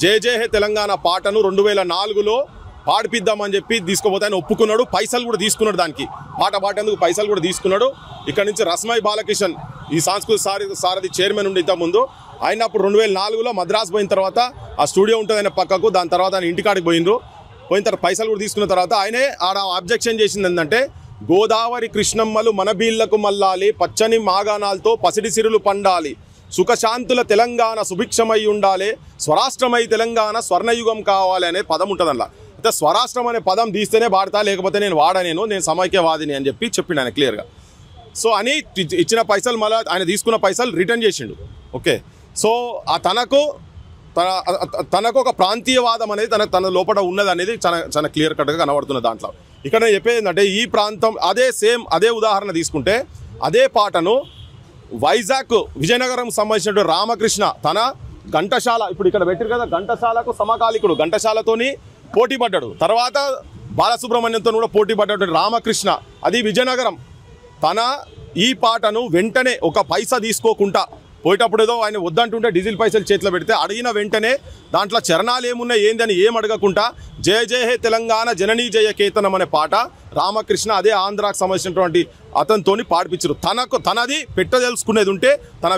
జయ జయ హే తెలంగాణ పాటను 2004లో పాడిపిద్దామని చెప్పి తీసుకుపోతే ఆయన ఒప్పుకున్నాడు, పైసలు కూడా తీసుకున్నాడు, దానికి పాట పాడేందుకు పైసలు కూడా తీసుకున్నాడు. ఇక్కడ నుంచి రస్మై బాలకిషన్ ఈ సాంస్కృతిక సారథి చైర్మన్ ఉండి ఇంతకుముందు ఆయన అప్పుడు 2004లో మద్రాసు పోయిన తర్వాత ఆ స్టూడియో ఉంటుంది ఆయన పక్కకు, దాని తర్వాత ఆయన ఇంటికాడికి పోయిన తర్వాత పైసలు కూడా తీసుకున్న తర్వాత ఆయనే ఆడ ఆబ్జెక్షన్ చేసింది ఏంటంటే, గోదావరి కృష్ణమ్మలు మన బీళ్లకు మల్లాలి, పచ్చని మాగాణాలతో పసిడి సిరులు పండాలి, సుఖశాంతుల తెలంగాణ సుభిక్షమై ఉండాలి, స్వరాష్ట్రమై తెలంగాణ స్వర్ణయుగం కావాలి అనే పదం ఉంటుంది అందులో. అయితే స్వరాష్ట్రం అనే పదం తీస్తేనే వాడతా, లేకపోతే నేను నేను సమైక్యవాదిని అని చెప్పిండు ఆయన క్లియర్గా. సో అని ఇచ్చిన పైసలు మళ్ళీ ఆయన తీసుకున్న పైసలు రిటర్న్ చేసిండు. ఓకే, సో తనకు ఒక ప్రాంతీయవాదం అనేది తన లోపల ఉన్నది అనేది చాలా క్లియర్ కట్గా కనబడుతున్న దాంట్లో. ఇక్కడ నేను చెప్పేది ఏంటంటే, ఈ ప్రాంతం అదే ఉదాహరణ తీసుకుంటే అదే పాటను వైజాగ్ విజయనగరం సంబంధించినటువంటి రామకృష్ణ తన ఘంటసాల, ఇప్పుడు ఇక్కడ పెట్టారు కదా, ఘంటసాలకు సమకాలికుడు, ఘంటసాలతోని పోటీ పడ్డాడు, తర్వాత బాలసుబ్రహ్మణ్యంతో కూడా పోటీ పడ్డటువంటి రామకృష్ణ, అది విజయనగరం, తన ఈ పాటను వెంటనే ఒక పైసా తీసుకోకుండా పోయేటప్పుడు ఏదో ఆయన వద్దంటుంటే డీజిల్ పైసలు చేతిలో పెడితే అడిగిన వెంటనే దాంట్లో చరణాలు ఏమున్నాయి ఏందని ఏం అడగకుండా జయ జయ హే తెలంగాణ జననీ జయ కేతనం అనే పాట రామకృష్ణ అదే ఆంధ్రాకు సంబంధించినటువంటి అతనితోని పాడిపించారు. తనది పెట్టదలుచుకునేది ఉంటే తన